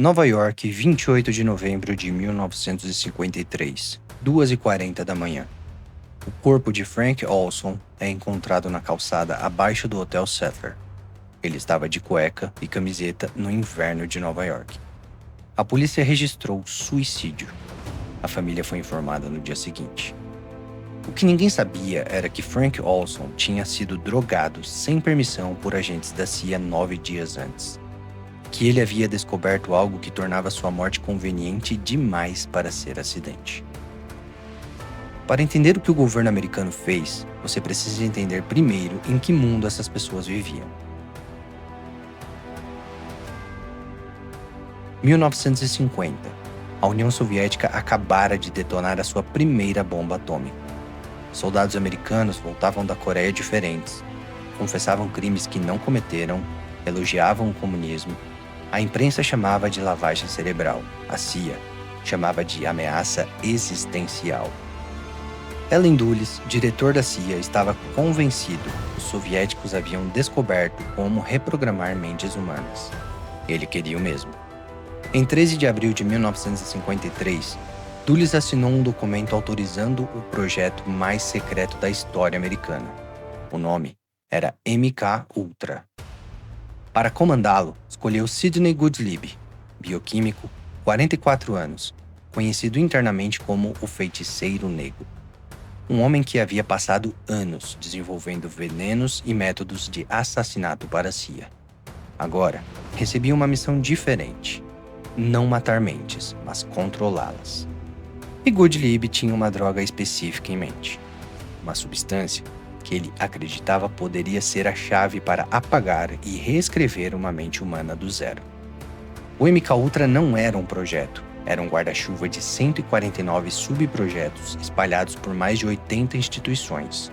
Nova York, 28 de novembro de 1953, 2h40 da manhã. O corpo de Frank Olson é encontrado na calçada abaixo do Hotel Sattler. Ele estava de cueca e camiseta no inverno de Nova York. A polícia registrou suicídio. A família foi informada no dia seguinte. O que ninguém sabia era que Frank Olson tinha sido drogado sem permissão por agentes da CIA 9 dias antes. Que ele havia descoberto algo que tornava sua morte conveniente demais para ser acidente. Para entender o que o governo americano fez, você precisa entender primeiro em que mundo essas pessoas viviam. 1950. A União Soviética acabara de detonar a sua primeira bomba atômica. Soldados americanos voltavam da Coreia diferentes, confessavam crimes que não cometeram, elogiavam o comunismo. A imprensa chamava de lavagem cerebral, a CIA chamava de ameaça existencial. Allen Dulles, diretor da CIA, estava convencido que os soviéticos haviam descoberto como reprogramar mentes humanas. Ele queria o mesmo. Em 13 de abril de 1953, Dulles assinou um documento autorizando o projeto mais secreto da história americana. O nome era MK-Ultra. Para comandá-lo, escolheu Sidney Gottlieb, bioquímico, 44 anos, conhecido internamente como o Feiticeiro Negro. Um homem que havia passado anos desenvolvendo venenos e métodos de assassinato para a CIA. Agora, recebia uma missão diferente. Não matar mentes, mas controlá-las. E Gottlieb tinha uma droga específica em mente. Uma substância que ele acreditava poderia ser a chave para apagar e reescrever uma mente humana do zero. O MK-Ultra não era um projeto, era um guarda-chuva de 149 subprojetos espalhados por mais de 80 instituições,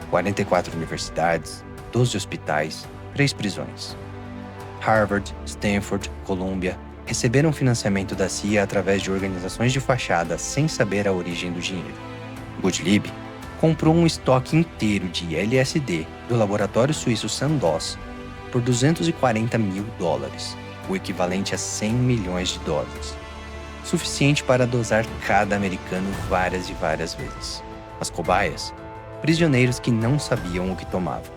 44 universidades, 12 hospitais, 3 prisões. Harvard, Stanford, Columbia receberam financiamento da CIA através de organizações de fachada sem saber a origem do dinheiro. Gottlieb comprou um estoque inteiro de LSD do laboratório suíço Sandoz por $240 mil, o equivalente a 100 milhões de dólares, suficiente para dosar cada americano várias e várias vezes. As cobaias, prisioneiros que não sabiam o que tomavam,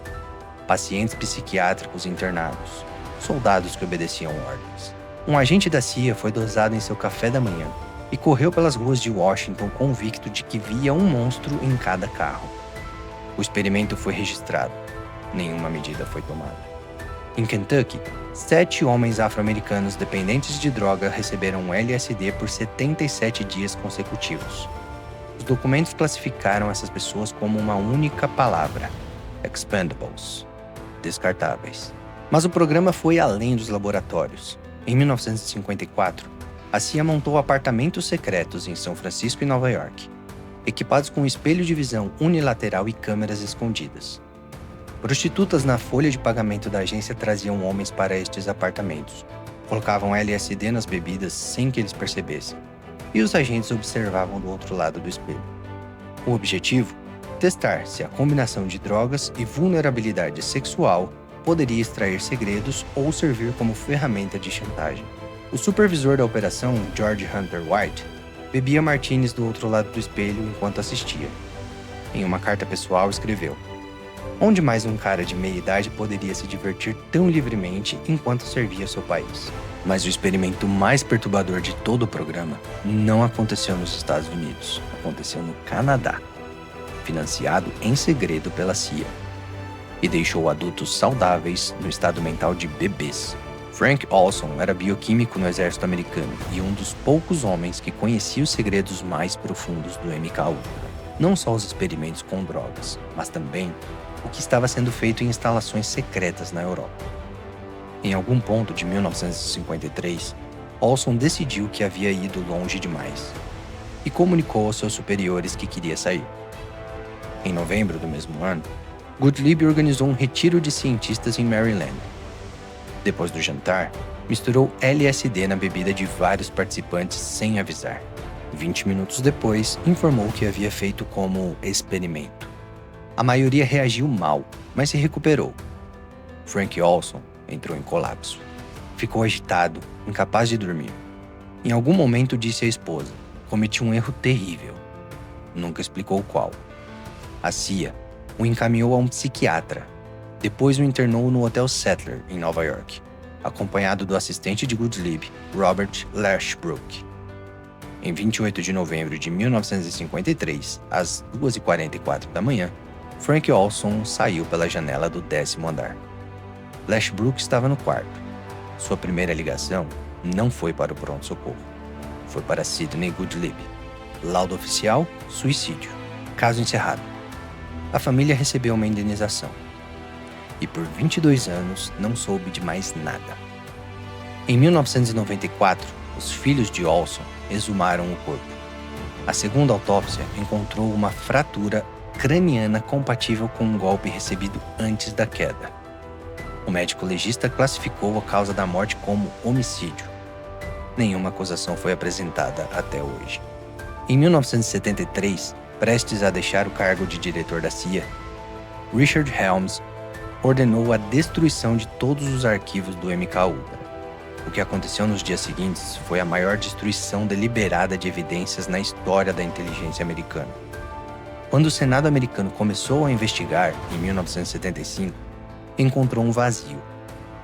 pacientes psiquiátricos internados, soldados que obedeciam ordens. Um agente da CIA foi dosado em seu café da manhã e correu pelas ruas de Washington convicto de que via um monstro em cada carro. O experimento foi registrado. Nenhuma medida foi tomada. Em Kentucky, 7 homens afro-americanos dependentes de droga receberam LSD por 77 dias consecutivos. Os documentos classificaram essas pessoas como uma única palavra: expendables, descartáveis. Mas o programa foi além dos laboratórios. Em 1954, a CIA montou apartamentos secretos em São Francisco e Nova York, equipados com espelho de visão unilateral e câmeras escondidas. Prostitutas na folha de pagamento da agência traziam homens para estes apartamentos, colocavam LSD nas bebidas sem que eles percebessem, e os agentes observavam do outro lado do espelho. O objetivo? Testar se a combinação de drogas e vulnerabilidade sexual poderia extrair segredos ou servir como ferramenta de chantagem. O supervisor da operação, George Hunter White, bebia martinis do outro lado do espelho enquanto assistia. Em uma carta pessoal, escreveu: "Onde mais um cara de meia idade poderia se divertir tão livremente enquanto servia seu país?" Mas o experimento mais perturbador de todo o programa não aconteceu nos Estados Unidos, aconteceu no Canadá, financiado em segredo pela CIA, e deixou adultos saudáveis no estado mental de bebês. Frank Olson era bioquímico no exército americano e um dos poucos homens que conhecia os segredos mais profundos do MK-Ultra. Não só os experimentos com drogas, mas também o que estava sendo feito em instalações secretas na Europa. Em algum ponto de 1953, Olson decidiu que havia ido longe demais e comunicou aos seus superiores que queria sair. Em novembro do mesmo ano, Gottlieb organizou um retiro de cientistas em Maryland. Depois do jantar, misturou LSD na bebida de vários participantes sem avisar. 20 minutos depois, informou que havia feito como experimento. A maioria reagiu mal, mas se recuperou. Frank Olson entrou em colapso. Ficou agitado, incapaz de dormir. Em algum momento disse à esposa: cometi um erro terrível. Nunca explicou qual. A CIA o encaminhou a um psiquiatra. Depois o internou no Hotel Settler, em Nova York, acompanhado do assistente de Gottlieb, Robert Lashbrook. Em 28 de novembro de 1953, às 2h44 da manhã, Frank Olson saiu pela janela do 10º andar. Lashbrook estava no quarto. Sua primeira ligação não foi para o pronto-socorro. Foi para Sidney Gottlieb. Laudo oficial: suicídio. Caso encerrado. A família recebeu uma indenização. E por 22 anos não soube de mais nada. Em 1994, os filhos de Olson exumaram o corpo. A segunda autópsia encontrou uma fratura craniana compatível com um golpe recebido antes da queda. O médico legista classificou a causa da morte como homicídio. Nenhuma acusação foi apresentada até hoje. Em 1973, prestes a deixar o cargo de diretor da CIA, Richard Helms ordenou a destruição de todos os arquivos do MK-Ultra. O que aconteceu nos dias seguintes foi a maior destruição deliberada de evidências na história da inteligência americana. Quando o Senado americano começou a investigar, em 1975, encontrou um vazio.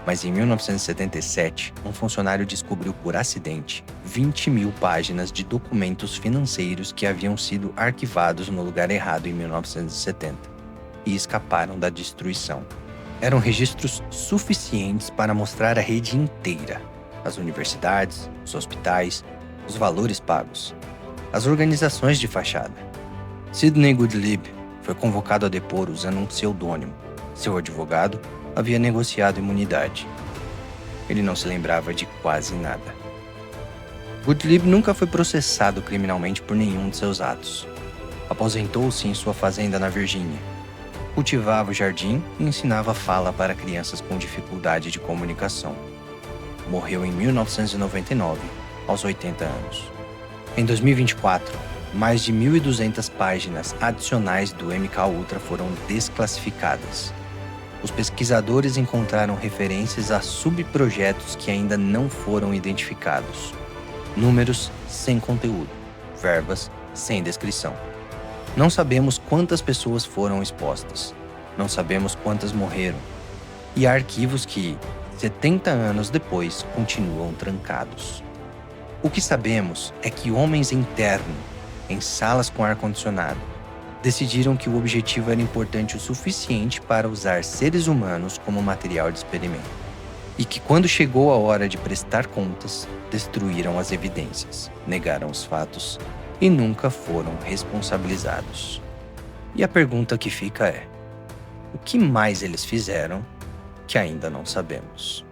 Mas em 1977, um funcionário descobriu por acidente 20.000 páginas de documentos financeiros que haviam sido arquivados no lugar errado em 1970 e escaparam da destruição. Eram registros suficientes para mostrar a rede inteira, as universidades, os hospitais, os valores pagos, as organizações de fachada. Sidney Gottlieb foi convocado a depor usando um pseudônimo. Seu advogado havia negociado imunidade. Ele não se lembrava de quase nada. Gottlieb nunca foi processado criminalmente por nenhum de seus atos. Aposentou-se em sua fazenda na Virgínia. Cultivava o jardim e ensinava fala para crianças com dificuldade de comunicação. Morreu em 1999, aos 80 anos. Em 2024, mais de 1.200 páginas adicionais do MK-Ultra foram desclassificadas. Os pesquisadores encontraram referências a subprojetos que ainda não foram identificados. Números sem conteúdo, verbas sem descrição. Não sabemos quantas pessoas foram expostas. Não sabemos quantas morreram. E há arquivos que, 70 anos depois, continuam trancados. O que sabemos é que homens em terno, em salas com ar-condicionado, decidiram que o objetivo era importante o suficiente para usar seres humanos como material de experimento. E que quando chegou a hora de prestar contas, destruíram as evidências, negaram os fatos e nunca foram responsabilizados. E a pergunta que fica é: o que mais eles fizeram que ainda não sabemos?